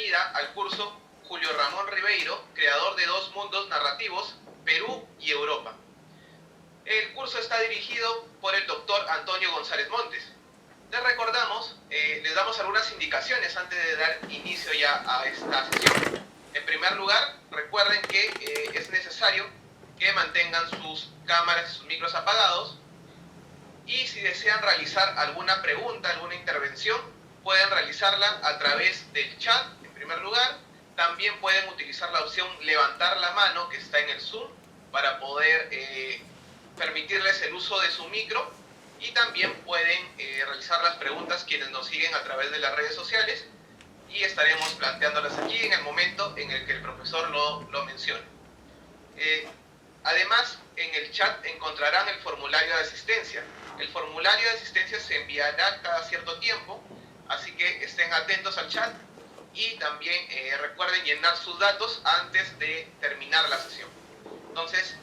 bienvenida al curso Julio Ramón Ribeiro, creador de Dos Mundos Narrativos, Perú y Europa. El curso está dirigido por el doctor Antonio González Montes. Les recordamos, les damos algunas indicaciones antes de dar inicio ya a esta sesión. En primer lugar, recuerden que es necesario que mantengan sus cámaras y sus micros apagados, y si desean realizar alguna pregunta, alguna intervención, pueden realizarla a través del chat, en primer lugar. También pueden utilizar la opción levantar la mano que está en el Zoom para poder permitirles el uso de su micro, y también pueden realizar las preguntas quienes nos siguen a través de las redes sociales, y estaremos planteándolas aquí en el momento en el que el profesor lo mencione. Además, en el chat encontrarán el formulario de asistencia. El formulario de asistencia se enviará cada cierto tiempo, así que estén atentos al chat y también recuerden llenar sus datos antes de terminar la sesión. Entonces,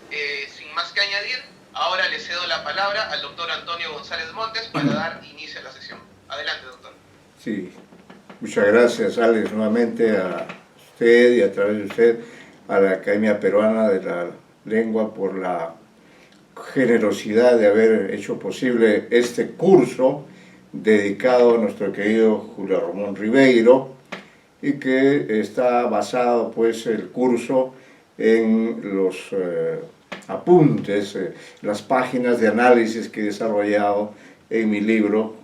sin más que añadir, ahora le cedo la palabra al doctor Antonio González Montes para dar inicio a la sesión. Adelante, doctor. Sí, muchas gracias, Alex, nuevamente a usted y a través de usted a la Academia Peruana de la Lengua por la generosidad de haber hecho posible este curso dedicado a nuestro querido Julio Ramón Ribeiro, y que está basado pues el curso en los apuntes, las páginas de análisis que he desarrollado en mi libro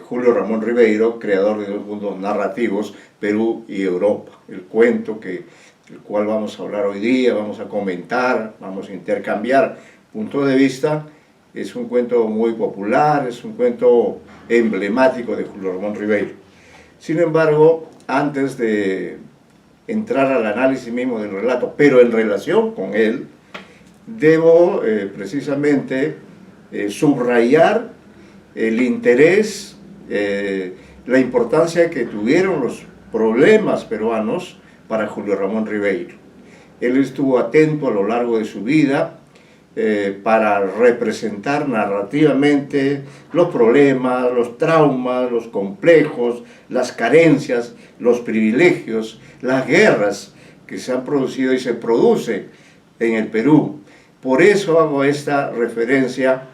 Julio Ramón Ribeiro, creador de Dos Mundos Narrativos, Perú y Europa. El cuento el cual vamos a hablar hoy día, vamos a comentar, vamos a intercambiar puntos de vista, es un cuento muy popular, es un cuento emblemático de Julio Ramón Ribeiro. Sin embargo, antes de entrar al análisis mismo del relato, pero en relación con él, debo precisamente subrayar el interés, la importancia que tuvieron los problemas peruanos para Julio Ramón Ribeiro. Él estuvo atento a lo largo de su vida para representar narrativamente los problemas, los traumas, los complejos, las carencias, los privilegios, las guerras que se han producido y se producen en el Perú. Por eso hago esta referencia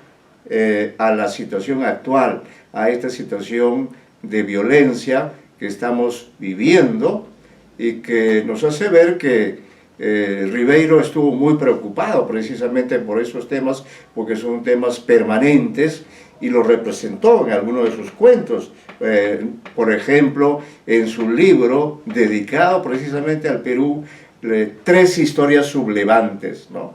a la situación actual, a esta situación de violencia que estamos viviendo y que nos hace ver que Ribeiro estuvo muy preocupado precisamente por esos temas, porque son temas permanentes, y lo representó en algunos de sus cuentos. Por ejemplo, en su libro dedicado precisamente al Perú, Tres historias sublevantes, ¿no?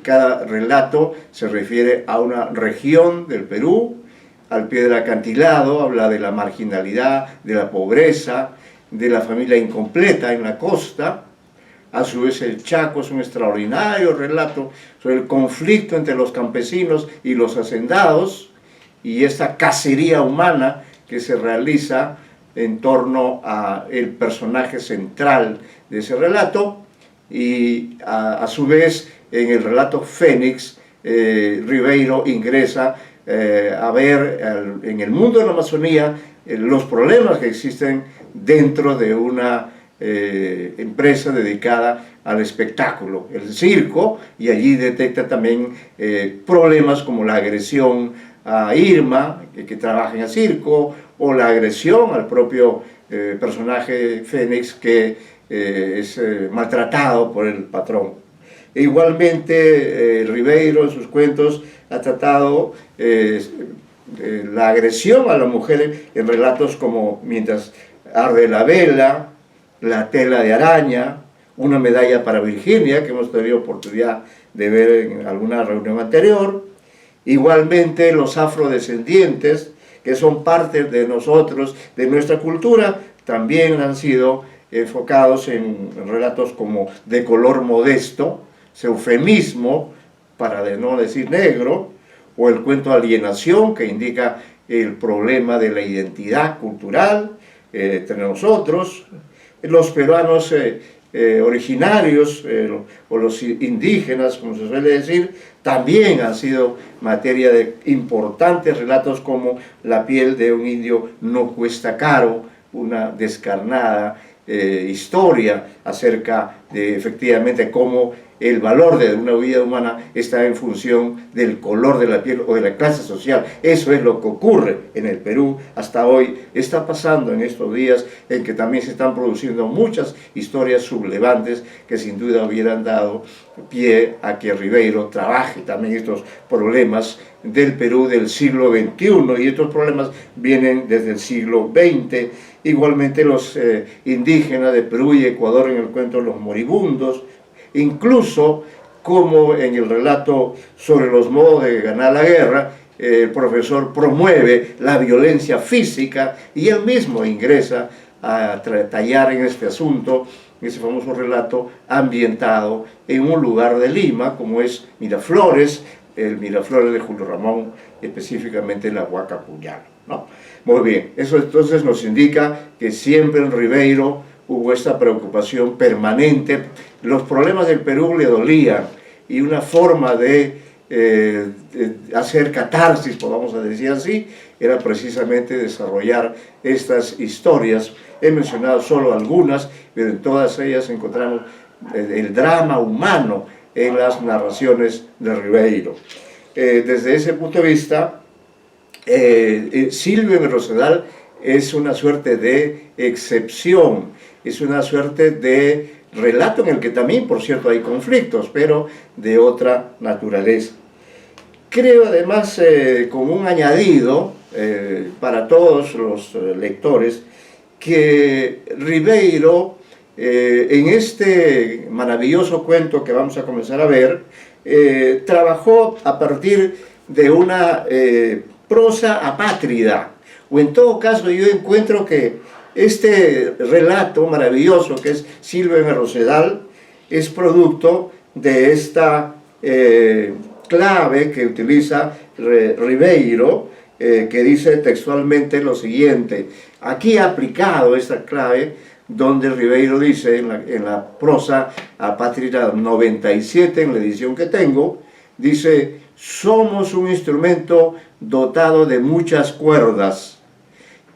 Cada relato se refiere a una región del Perú, al pie del acantilado, habla de la marginalidad, de la pobreza, de la familia incompleta en la costa. A su vez el Chaco es un extraordinario relato sobre el conflicto entre los campesinos y los hacendados, y esta cacería humana que se realiza en torno al personaje central de ese relato. Y a su vez en el relato Fénix, Ribeiro ingresa a ver en el mundo de la Amazonía los problemas que existen dentro de una empresa dedicada al espectáculo, el circo, y allí detecta también problemas como la agresión a Irma, que trabaja en el circo, o la agresión al propio personaje Fénix, que es maltratado por el patrón. E igualmente Ribeiro en sus cuentos ha tratado la agresión a la mujer en relatos como Mientras arde la vela, La tela de araña, Una medalla para Virginia, que hemos tenido oportunidad de ver en alguna reunión anterior. Igualmente Los afrodescendientes, que son parte de nosotros, de nuestra cultura, también han sido enfocados en relatos como De color modesto, Eufemismo, para no decir negro, o el cuento Alienación, que indica el problema de la identidad cultural entre nosotros. Los peruanos originarios o los indígenas, como se suele decir, también han sido materia de importantes relatos como La piel de un indio no cuesta caro, una descarnada historia acerca de efectivamente cómo el valor de una vida humana está en función del color de la piel o de la clase social. Eso es lo que ocurre en el Perú hasta hoy. Está pasando en estos días en que también se están produciendo muchas historias sublevantes que sin duda hubieran dado pie a que Ribeiro trabaje también estos problemas del Perú del siglo XXI, y estos problemas vienen desde el siglo XX. Igualmente los indígenas de Perú y Ecuador en el cuento Los Moribundos, incluso como en el relato sobre los modos de ganar la guerra, el profesor promueve la violencia física y él mismo ingresa a tallar en este asunto, ese famoso relato ambientado en un lugar de Lima como es Miraflores, el Miraflores de Julio Ramón, específicamente la Huaca Puñal, ¿no? Muy bien, eso entonces nos indica que siempre en Ribeiro hubo esta preocupación permanente. Los problemas del Perú le dolían y una forma de hacer catarsis, podamos decir así, era precisamente desarrollar estas historias. He mencionado solo algunas, pero en todas ellas encontramos el drama humano en las narraciones de Ribeiro. Desde ese punto de vista, Silvio en Rosedal es una suerte de excepción, es una suerte de relato en el que también, por cierto, hay conflictos, pero de otra naturaleza. Creo además, como un añadido para todos los lectores, que Ribeiro, en este maravilloso cuento que vamos a comenzar a ver, trabajó a partir de una prosa apátrida, o en todo caso yo encuentro que este relato maravilloso que es Silvio en Rosedal es producto de esta clave que utiliza Ribeiro, que dice textualmente lo siguiente. Aquí ha aplicado esta clave donde Ribeiro dice en la prosa apátrida 97, en la edición que tengo, dice: somos un instrumento dotado de muchas cuerdas,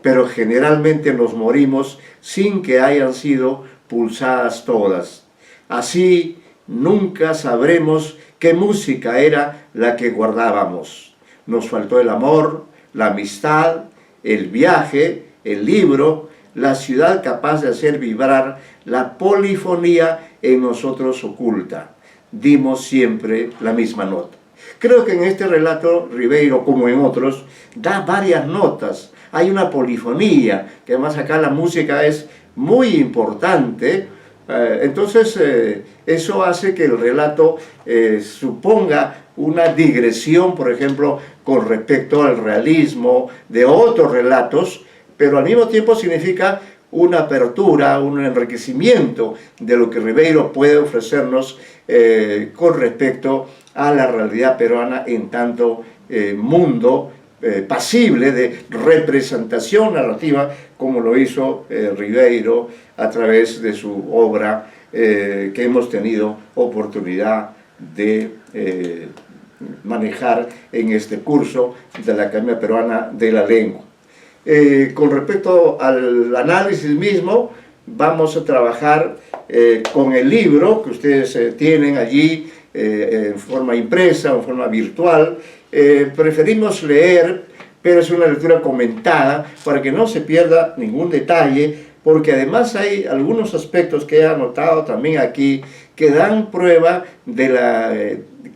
pero generalmente nos morimos sin que hayan sido pulsadas todas. Así nunca sabremos qué música era la que guardábamos. Nos faltó el amor, la amistad, el viaje, el libro, la ciudad capaz de hacer vibrar la polifonía en nosotros oculta. Dimos siempre la misma nota. Creo que en este relato Ribeiro, como en otros, da varias notas. Hay una polifonía, que además acá la música es muy importante. Entonces eso hace que el relato suponga una digresión, por ejemplo, con respecto al realismo de otros relatos, pero al mismo tiempo significa una apertura, un enriquecimiento de lo que Ribeiro puede ofrecernos con respecto a la realidad peruana en tanto mundo pasible de representación narrativa, como lo hizo Ribeiro a través de su obra que hemos tenido oportunidad de manejar en este curso de la Academia Peruana de la Lengua. Con respecto al análisis mismo, vamos a trabajar con el libro que ustedes tienen allí en forma impresa o en forma virtual. Preferimos leer, pero es una lectura comentada para que no se pierda ningún detalle, porque además hay algunos aspectos que he anotado también aquí que dan prueba de la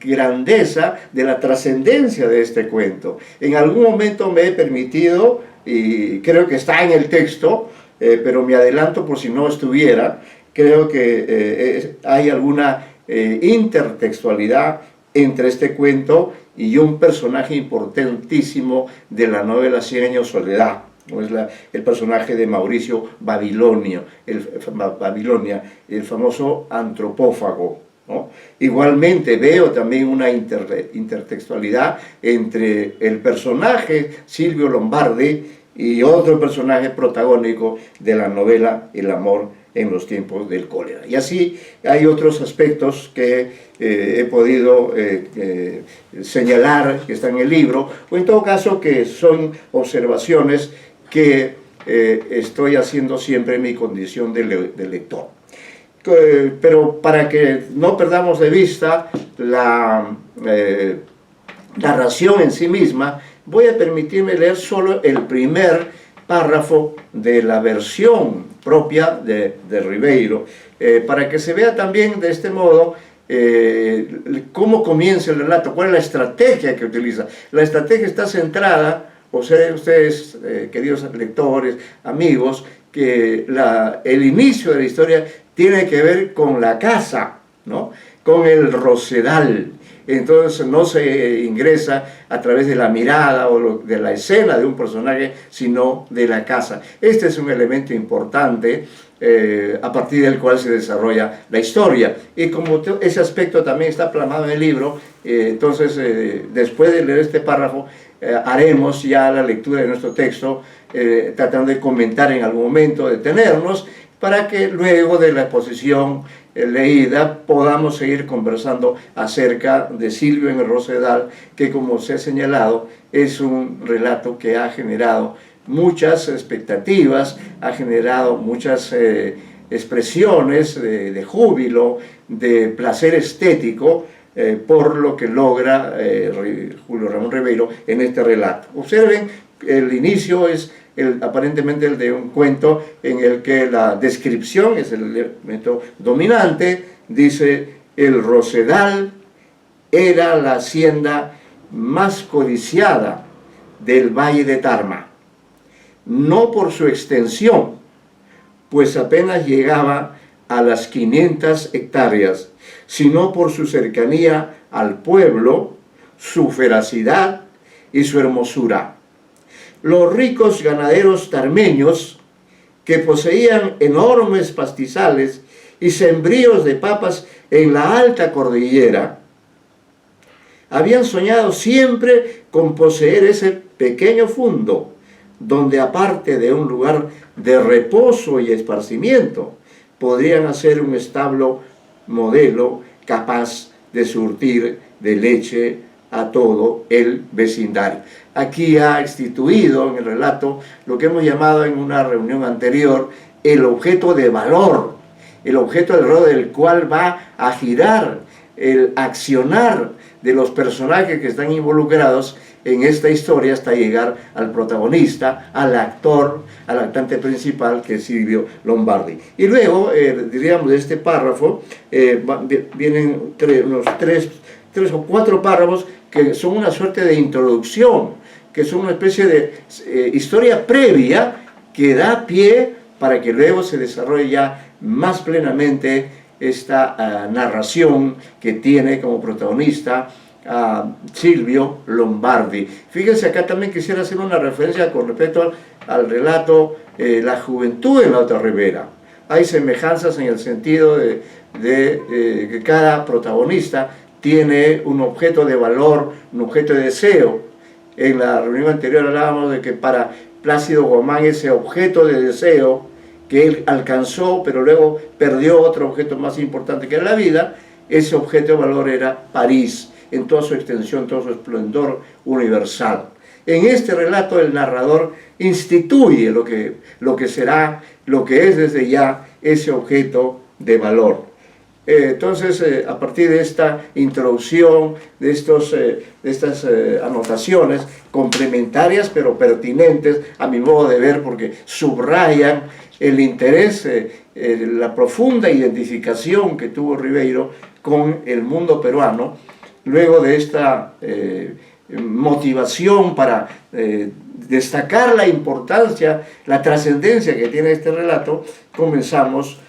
grandeza, de la trascendencia de este cuento. En algún momento me he permitido, y creo que está en el texto, pero me adelanto por si no estuviera, creo que hay alguna intertextualidad entre este cuento y un personaje importantísimo de la novela Cien años de soledad, ¿no? Es el personaje de Mauricio Babilonia, el famoso antropófago, ¿no? Igualmente veo también una intertextualidad entre el personaje Silvio Lombardi y otro personaje protagónico de la novela El amor en los tiempos del cólera. Y así hay otros aspectos que he podido señalar que están en el libro, o en todo caso que son observaciones que estoy haciendo siempre mi condición de lector. Pero para que no perdamos de vista la narración en sí misma, voy a permitirme leer solo el primer párrafo de la versión propia de Ribeiro, para que se vea también de este modo cómo comienza el relato, cuál es la estrategia que utiliza. La estrategia está centrada, o sea, ustedes, queridos lectores, amigos, que el inicio de la historia tiene que ver con la casa, ¿no? Con el rosedal. Entonces no se ingresa a través de la mirada o de la escena de un personaje, sino de la casa. Este es un elemento importante a partir del cual se desarrolla la historia. Y como ese aspecto también está plasmado en el libro, entonces después de leer este párrafo, haremos ya la lectura de nuestro texto, tratando de comentar en algún momento, detenernos, para que luego de la exposición leída podamos seguir conversando acerca de Silvio en el Rosedal, que, como se ha señalado, es un relato que ha generado muchas expectativas, ha generado muchas expresiones de júbilo, de placer estético, por lo que logra Julio Ramón Ribeiro en este relato. Observen, el inicio es aparentemente el de un cuento en el que la descripción es el elemento dominante. Dice: el Rosedal era la hacienda más codiciada del Valle de Tarma, no por su extensión, pues apenas llegaba a las 500 hectáreas, sino por su cercanía al pueblo, su feracidad y su hermosura. Los ricos ganaderos tarmeños, que poseían enormes pastizales y sembríos de papas en la alta cordillera, habían soñado siempre con poseer ese pequeño fundo, donde, aparte de un lugar de reposo y esparcimiento, podrían hacer un establo modelo capaz de surtir de leche a todo el vecindario. Aquí ha instituido en el relato lo que hemos llamado en una reunión anterior el objeto de valor, el objeto de valor del cual va a girar el accionar de los personajes que están involucrados en esta historia hasta llegar al protagonista, al actor, al actante principal, que es Silvio Lombardi. Y luego, diríamos, de este párrafo vienen unos tres o cuatro párrafos que son una suerte de introducción, que son una especie de historia previa que da pie para que luego se desarrolle ya más plenamente esta narración que tiene como protagonista a Silvio Lombardi. Fíjense, acá también quisiera hacer una referencia con respecto al relato La juventud en la otra ribera. Hay semejanzas en el sentido de que cada protagonista tiene un objeto de valor, un objeto de deseo. En la reunión anterior hablábamos de que para Plácido Guamán ese objeto de deseo que él alcanzó, pero luego perdió otro objeto más importante que era la vida, ese objeto de valor era París, en toda su extensión, todo su esplendor universal. En este relato el narrador instituye lo que será, lo que es desde ya ese objeto de valor. Entonces, a partir de esta introducción, de estas anotaciones complementarias pero pertinentes a mi modo de ver, porque subrayan el interés, la profunda identificación que tuvo Ribeiro con el mundo peruano, luego de esta motivación para destacar la importancia, la trascendencia que tiene este relato, comenzamos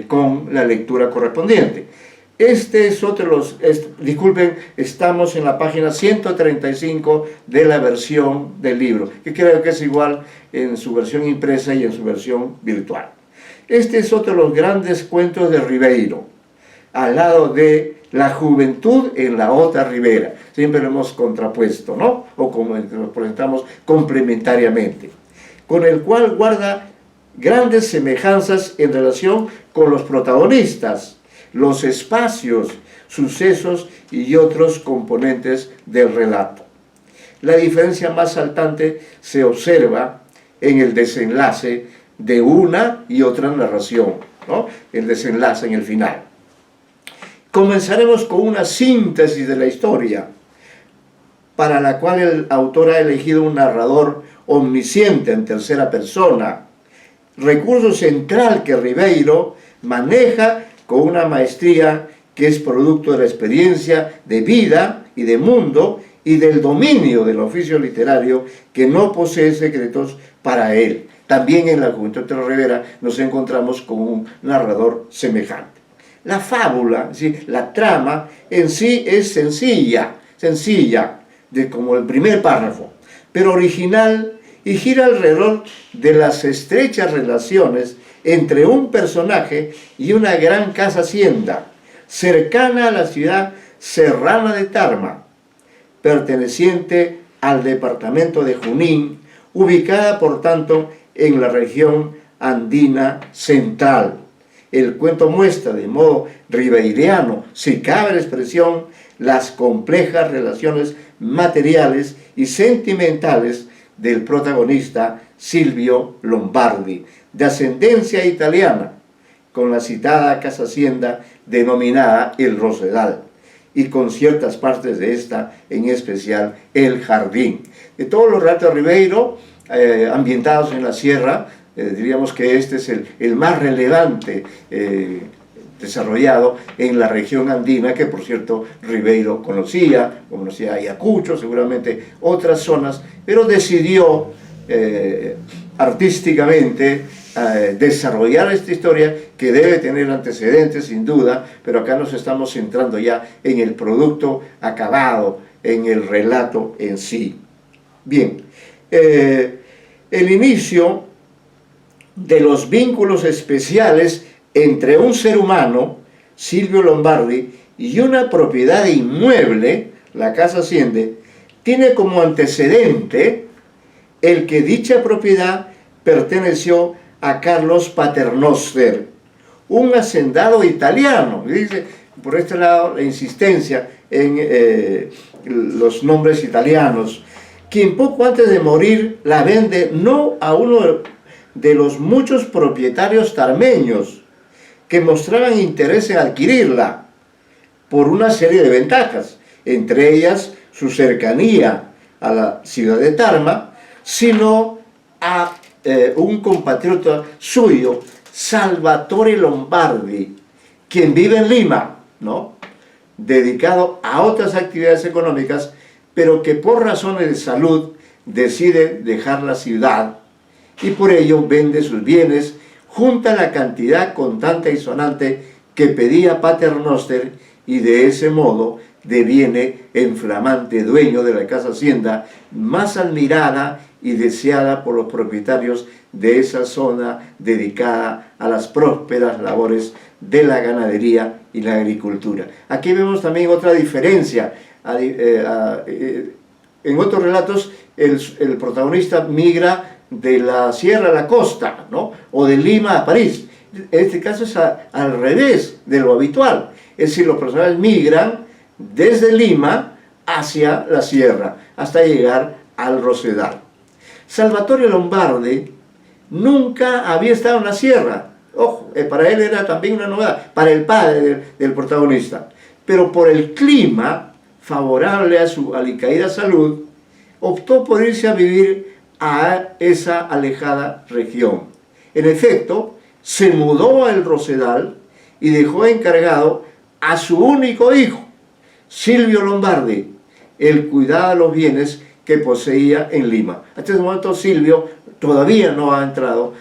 con la lectura correspondiente. Este es otro de los... disculpen, estamos en la página 135 de la versión del libro, que creo que es igual en su versión impresa y en su versión virtual. Este es otro de los grandes cuentos de Ribeiro, al lado de La juventud en la otra ribera. Siempre lo hemos contrapuesto, ¿no? O como lo presentamos complementariamente, con el cual guarda grandes semejanzas en relación con los protagonistas, los espacios, sucesos y otros componentes del relato. La diferencia más saltante se observa en el desenlace de una y otra narración, ¿no? El desenlace en el final. Comenzaremos con una síntesis de la historia, para la cual el autor ha elegido un narrador omnisciente en tercera persona, recurso central que Ribeiro maneja con una maestría que es producto de la experiencia de vida y de mundo y del dominio del oficio literario, que no posee secretos para él. También en la Juventud de Rivera nos encontramos con un narrador semejante. La fábula, ¿sí?, la trama en sí es sencilla, como el primer párrafo, pero original, y gira alrededor de las estrechas relaciones entre un personaje y una gran casa hacienda, cercana a la ciudad serrana de Tarma, perteneciente al departamento de Junín, ubicada por tanto en la región andina central. El cuento muestra de modo ribeiriano, si cabe la expresión, las complejas relaciones materiales y sentimentales del protagonista Silvio Lombardi, de ascendencia italiana, con la citada casa hacienda denominada El Rosedal, y con ciertas partes de esta, en especial El Jardín. De todos los relatos de Ribeiro, ambientados en la sierra, diríamos que este es el más relevante desarrollado en la región andina, que por cierto Ribeiro conocía Ayacucho, seguramente otras zonas, pero decidió artísticamente desarrollar esta historia, que debe tener antecedentes sin duda, pero acá nos estamos centrando ya en el producto acabado, en el relato en sí. Bien, el inicio de los vínculos especiales entre un ser humano, Silvio Lombardi, y una propiedad inmueble, la casa hacienda, tiene como antecedente el que dicha propiedad perteneció a Carlos Paternoster, un hacendado italiano. Dice, por este lado, la insistencia en los nombres italianos, quien poco antes de morir la vende no a uno de los muchos propietarios tarmeños que mostraban interés en adquirirla por una serie de ventajas, entre ellas su cercanía a la ciudad de Tarma, sino a un compatriota suyo, Salvatore Lombardi, quien vive en Lima, ¿no?, dedicado a otras actividades económicas, pero que por razones de salud decide dejar la ciudad y por ello vende sus bienes, junta la cantidad contante y sonante que pedía Paternoster, y de ese modo deviene el flamante dueño de la casa hacienda, más admirada y deseada por los propietarios de esa zona dedicada a las prósperas labores de la ganadería y la agricultura. Aquí vemos también otra diferencia. En otros relatos el protagonista migra de la sierra a la costa, ¿no?, o de Lima a París. En este caso es al revés de lo habitual, es decir, los personajes migran desde Lima hacia la sierra hasta llegar al Rosedal. Salvatore Lombardi nunca había estado en la sierra. Ojo, para él era también una novedad, para el padre del protagonista, pero por el clima favorable a su alicaída salud, optó por irse a vivir a esa alejada región. En efecto, se mudó al Rosedal y dejó encargado a su único hijo, Silvio Lombardi, el cuidado de los bienes que poseía en Lima. Hasta ese momento Silvio todavía no ha entrado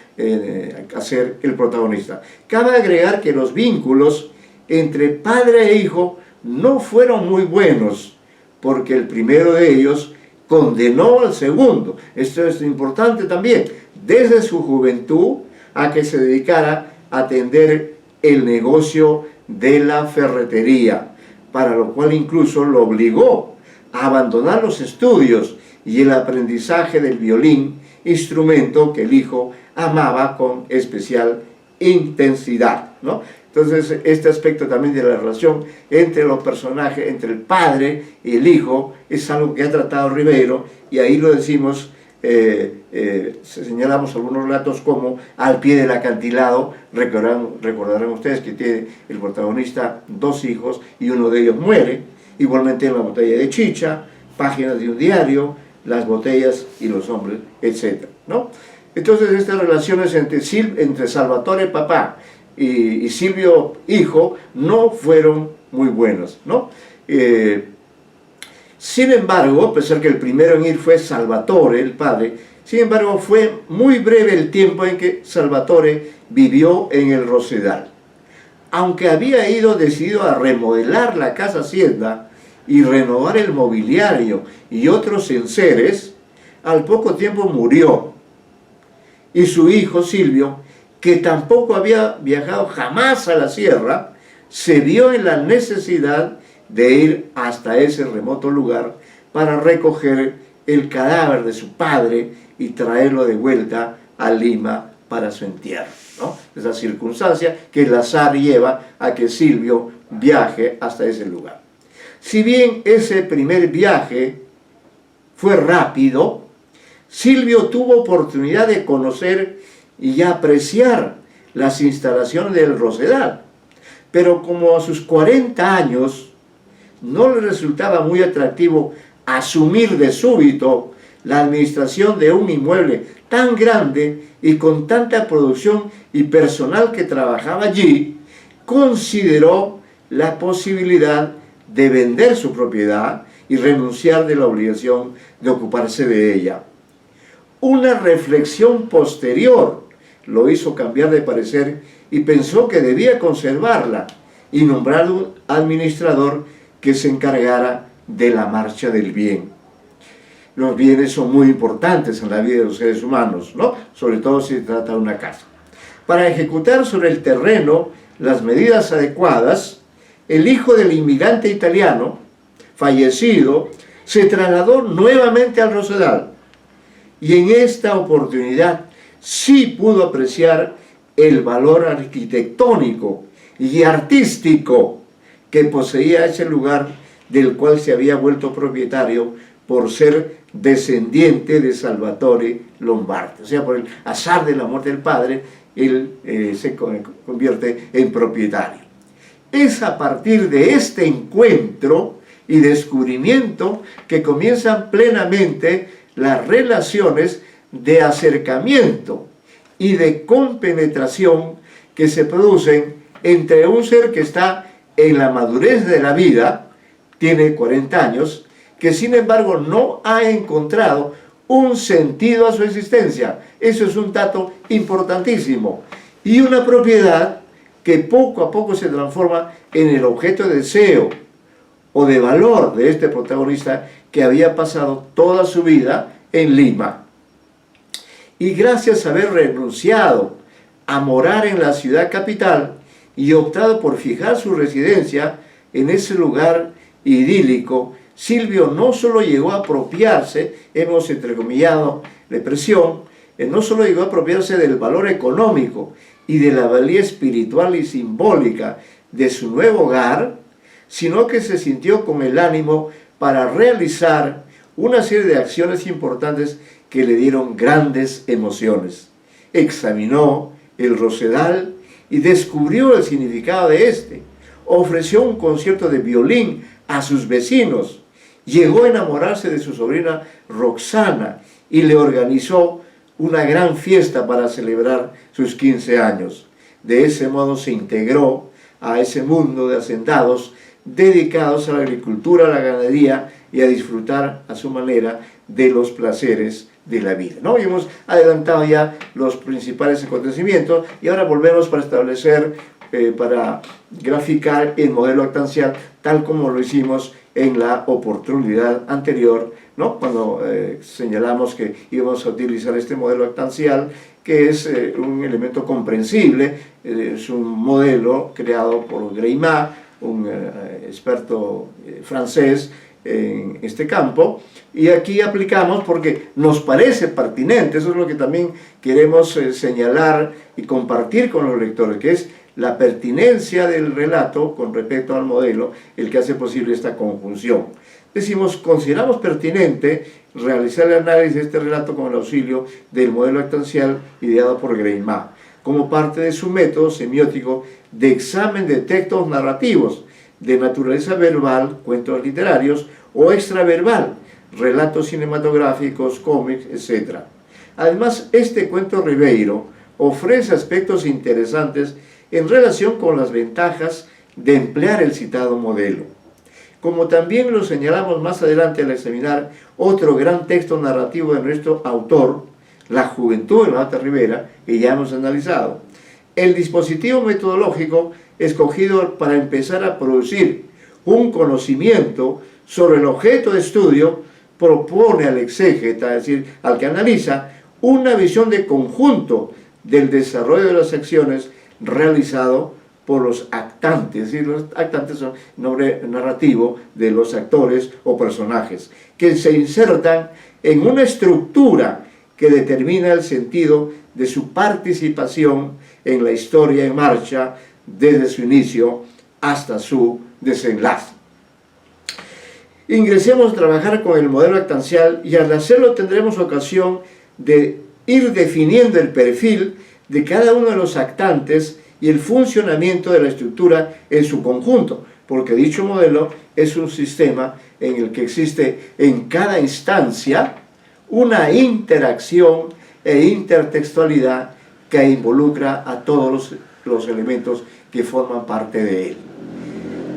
a ser el protagonista. Cabe agregar que los vínculos entre padre e hijo no fueron muy buenos, porque el primero de ellos condenó al segundo. Esto es importante también, desde su juventud a que se dedicara a atender el negocio de la ferretería, para lo cual incluso lo obligó a abandonar los estudios y el aprendizaje del violín, instrumento que el hijo amaba con especial intensidad, ¿no? Entonces, este aspecto también de la relación entre los personajes, entre el padre y el hijo, es algo que ha tratado Ribeiro, y ahí lo decimos señalamos algunos relatos como Al pie del acantilado. Recordarán ustedes que tiene el protagonista 2 hijos y uno de ellos muere. Igualmente en La botella de chicha, Páginas de un diario, Las botellas y los hombres, etc., ¿no? Entonces estas relaciones entre Salvatore papá y Silvio hijo no fueron muy buenas, ¿no? Sin embargo, a pesar que el primero en ir fue Salvatore, el padre, sin embargo fue muy breve el tiempo en que Salvatore vivió en el Rosedal. Aunque había ido decidido a remodelar la casa hacienda y renovar el mobiliario y otros enseres, al poco tiempo murió. Y su hijo Silvio, que tampoco había viajado jamás a la sierra, se vio en la necesidad de ir hasta ese remoto lugar para recoger el cadáver de su padre y traerlo de vuelta a Lima para su entierro, ¿no? Esa circunstancia que el azar lleva a que Silvio viaje hasta ese lugar. Si bien ese primer viaje fue rápido, Silvio tuvo oportunidad de conocer y apreciar las instalaciones del Rosedal, pero como a sus 40 años no le resultaba muy atractivo asumir de súbito la administración de un inmueble tan grande y con tanta producción y personal que trabajaba allí, consideró la posibilidad de vender su propiedad y renunciar de la obligación de ocuparse de ella. Una reflexión posterior lo hizo cambiar de parecer y pensó que debía conservarla y nombrar un administrador que se encargara de la marcha del bien. Los bienes son muy importantes en la vida de los seres humanos, ¿no? Sobre todo si se trata de una casa. Para ejecutar sobre el terreno las medidas adecuadas, el hijo del inmigrante italiano, fallecido, se trasladó nuevamente al Rosedal y en esta oportunidad sí pudo apreciar el valor arquitectónico y artístico que poseía ese lugar del cual se había vuelto propietario por ser descendiente de Salvatore Lombardi. O sea, por el azar de la muerte del padre, él se convierte en propietario. Es a partir de este encuentro y descubrimiento que comienzan plenamente las relaciones de acercamiento y de compenetración que se producen entre un ser que está en la madurez de la vida, tiene 40 años, que sin embargo no ha encontrado un sentido a su existencia. Eso es un dato importantísimo. Y una propiedad que poco a poco se transforma en el objeto de deseo o de valor de este protagonista que había pasado toda su vida en Lima. Y gracias a haber renunciado a morar en la ciudad capital y optado por fijar su residencia en ese lugar idílico, Silvio no solo llegó a apropiarse, hemos entrecomillado la expresión, no solo llegó a apropiarse del valor económico y de la valía espiritual y simbólica de su nuevo hogar, sino que se sintió con el ánimo para realizar una serie de acciones importantes que le dieron grandes emociones. Examinó el Rosedal y descubrió el significado de este. Ofreció un concierto de violín a sus vecinos. Llegó a enamorarse de su sobrina Roxana y le organizó una gran fiesta para celebrar sus 15 años. De ese modo se integró a ese mundo de hacendados dedicados a la agricultura, a la ganadería y a disfrutar a su manera de los placeres de la vida, ¿no? Y hemos adelantado ya los principales acontecimientos y ahora volvemos para establecer, para graficar el modelo actancial tal como lo hicimos en la oportunidad anterior, ¿no? Cuando señalamos que íbamos a utilizar este modelo actancial, que es un elemento comprensible, es un modelo creado por Greimat, un experto francés en este campo, y aquí aplicamos porque nos parece pertinente, eso es lo que también queremos señalar y compartir con los lectores, que es la pertinencia del relato con respecto al modelo, el que hace posible esta conjunción. Decimos, consideramos pertinente realizar el análisis de este relato con el auxilio del modelo actancial ideado por Greimas, como parte de su método semiótico de examen de textos narrativos de naturaleza verbal, cuentos literarios, o extraverbal, relatos cinematográficos, cómics, etc. Además, este cuento Ribeiro ofrece aspectos interesantes en relación con las ventajas de emplear el citado modelo. Como también lo señalamos más adelante al examinar otro gran texto narrativo de nuestro autor, La juventud de Navata Rivera, que ya hemos analizado, el dispositivo metodológico escogido para empezar a producir un conocimiento sobre el objeto de estudio propone al exégeta, es decir, al que analiza, una visión de conjunto del desarrollo de las acciones realizado por los actantes, es decir, los actantes son nombre narrativo de los actores o personajes, que se insertan en una estructura que determina el sentido de su participación en la historia en marcha desde su inicio hasta su desenlace. Ingresemos a trabajar con el modelo actancial y al hacerlo tendremos ocasión de ir definiendo el perfil de cada uno de los actantes y el funcionamiento de la estructura en su conjunto, porque dicho modelo es un sistema en el que existe en cada instancia una interacción e intertextualidad que involucra a todos los elementos que forman parte de él.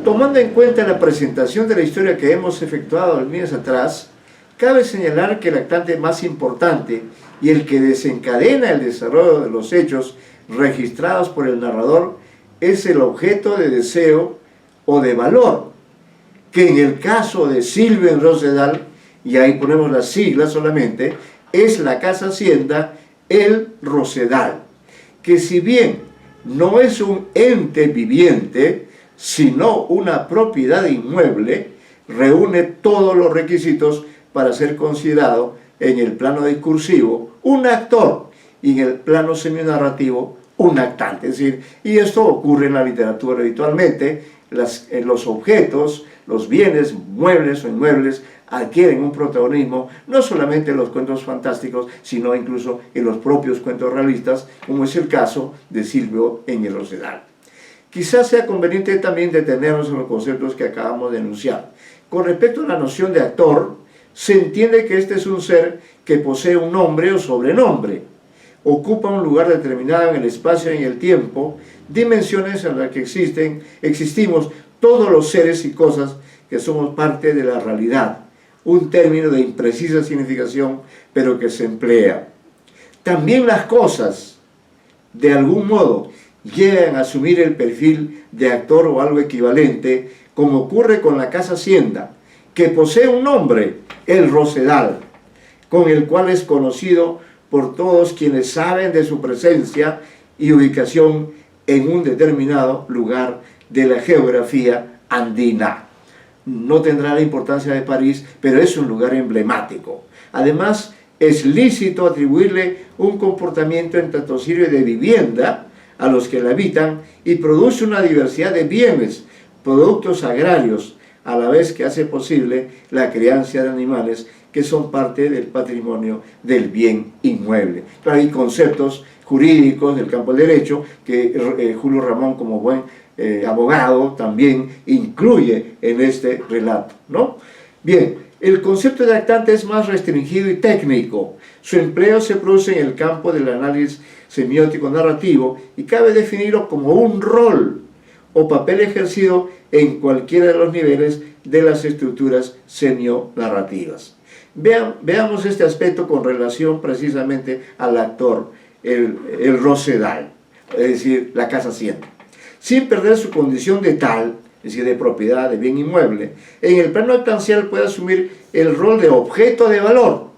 Tomando en cuenta la presentación de la historia que hemos efectuado meses atrás, cabe señalar que el actante más importante y el que desencadena el desarrollo de los hechos registrados por el narrador es el objeto de deseo o de valor, que en el caso de Sylvain Rosedal, y ahí ponemos las siglas solamente, es la casa hacienda El Rosedal, que si bien no es un ente viviente, sino una propiedad inmueble, reúne todos los requisitos para ser considerado en el plano discursivo un actor y en el plano seminarrativo un actante. Es decir, y esto ocurre en la literatura habitualmente, los objetos, los bienes, muebles o inmuebles, adquieren un protagonismo no solamente en los cuentos fantásticos, sino incluso en los propios cuentos realistas, como es el caso de Silvio en El Rosedal. Quizás sea conveniente también detenernos en los conceptos que acabamos de enunciar. Con respecto a la noción de actor, se entiende que este es un ser que posee un nombre o sobrenombre, ocupa un lugar determinado en el espacio y en el tiempo, dimensiones en las que existimos todos los seres y cosas que somos parte de la realidad, un término de imprecisa significación, pero que se emplea. También las cosas, de algún modo, llegan a asumir el perfil de actor o algo equivalente, como ocurre con la casa hacienda, que posee un nombre, El Rosedal, con el cual es conocido por todos quienes saben de su presencia y ubicación en un determinado lugar de la geografía andina. No tendrá la importancia de París, pero es un lugar emblemático. Además, es lícito atribuirle un comportamiento en tanto sirve de vivienda a los que la habitan y produce una diversidad de bienes, productos agrarios, a la vez que hace posible la crianza de animales que son parte del patrimonio del bien inmueble. Claro, hay conceptos jurídicos del campo del derecho que Julio Ramón, como buen abogado, también incluye en este relato, ¿no? Bien, el concepto de actante es más restringido y técnico. Su empleo se produce en el campo del análisis semiótico narrativo y cabe definirlo como un rol o papel ejercido en cualquiera de los niveles de las estructuras semionarrativas. Veamos este aspecto con relación precisamente al actor, el Rosedal, es decir, la casa hacienda. Sin perder su condición de tal, es decir, de propiedad, de bien inmueble, en el plano actancial puede asumir el rol de objeto de valor,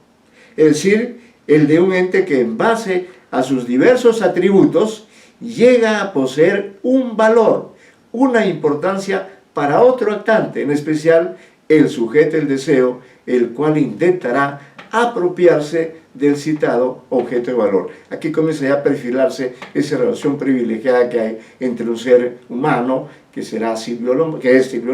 es decir, el de un ente que en base a sus diversos atributos llega a poseer un valor, una importancia para otro actante, en especial el sujeto del deseo, el cual intentará apropiarse del citado objeto de valor. Aquí comienza ya a perfilarse esa relación privilegiada que hay entre un ser humano, que es Silvio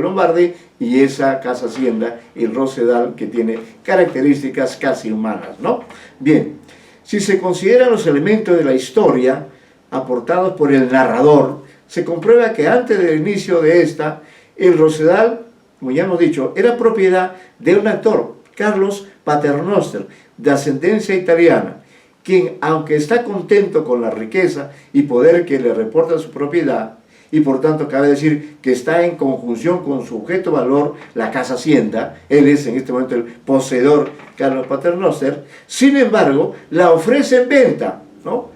Lombardi, y esa casa hacienda, el Rosedal, que tiene características casi humanas, ¿no? Bien, si se consideran los elementos de la historia aportados por el narrador, se comprueba que antes del inicio de esta, el Rosedal, como ya hemos dicho, era propiedad de un actor, Carlos Paternoster, de ascendencia italiana, quien, aunque está contento con la riqueza y poder que le reporta su propiedad, y por tanto cabe decir que está en conjunción con su objeto valor, la casa hacienda, él es en este momento el poseedor, Carlos Paternoster, sin embargo, la ofrece en venta, ¿no?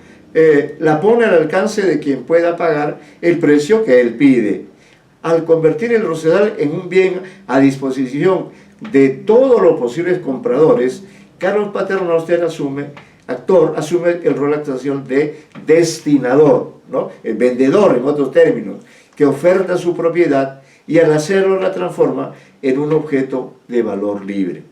La pone al alcance de quien pueda pagar el precio que él pide. Al convertir el Rosedal en un bien a disposición de todos los posibles compradores, Carlos Paternoster asume el rol de actuación de destinador, ¿no? El vendedor, en otros términos, que oferta su propiedad y al hacerlo la transforma en un objeto de valor libre.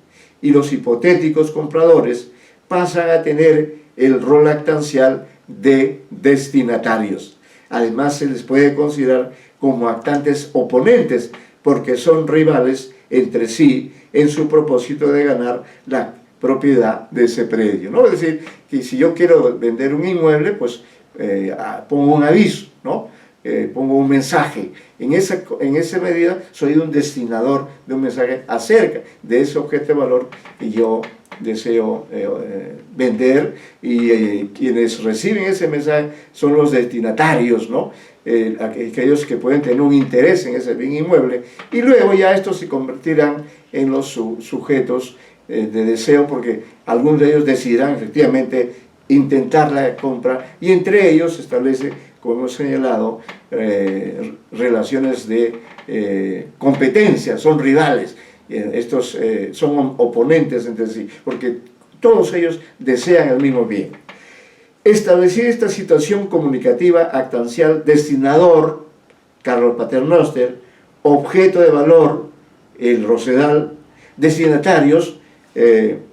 Y los hipotéticos compradores pasan a tener el rol actancial de destinatarios. Además, se les puede considerar como actantes oponentes, porque son rivales entre sí en su propósito de ganar la propiedad de ese predio, ¿no? Es decir, que si yo quiero vender un inmueble, pues pongo un aviso, ¿no? Pongo un mensaje. En esa medida soy un destinador de un mensaje acerca de ese objeto de valor que yo deseo vender, y quienes reciben ese mensaje son los destinatarios, ¿no? Aquellos que pueden tener un interés en ese bien inmueble, y luego ya estos se convertirán en los sujetos de deseo, porque algunos de ellos decidirán efectivamente intentar la compra, y entre ellos se establece, como hemos señalado, relaciones de competencia, son rivales. Estos son oponentes entre sí, porque todos ellos desean el mismo bien. Establecir esta situación comunicativa actancial, destinador, Carlos Paternoster, objeto de valor, el Rosedal, destinatarios,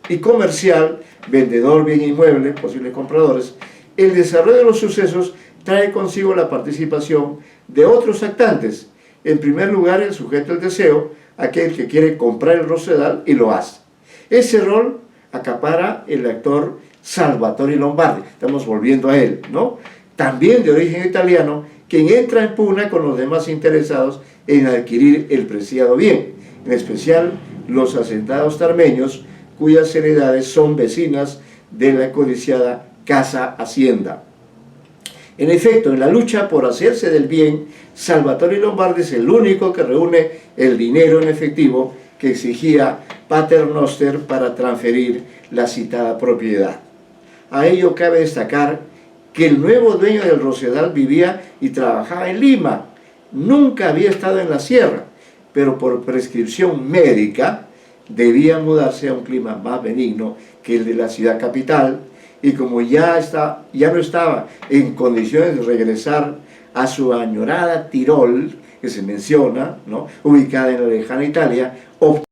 y comercial, vendedor, bien inmueble, posibles compradores, el desarrollo de los sucesos trae consigo la participación de otros actantes. En primer lugar, el sujeto del deseo, aquel que quiere comprar el Rosedal y lo hace. Ese rol acapara el actor Salvatore Lombardi, estamos volviendo a él, ¿no? También de origen italiano, quien entra en pugna con los demás interesados en adquirir el preciado bien, en especial los hacendados tarmeños, cuyas heredades son vecinas de la codiciada casa hacienda. En efecto, en la lucha por hacerse del bien, Salvatore Lombardi es el único que reúne el dinero en efectivo que exigía Paternoster para transferir la citada propiedad. A ello cabe destacar que el nuevo dueño del Rosedal vivía y trabajaba en Lima, nunca había estado en la sierra, pero por prescripción médica debía mudarse a un clima más benigno que el de la ciudad capital, y como ya no estaba en condiciones de regresar a su añorada Tirol, que se menciona, ¿no?, ubicada en la lejana Italia, optó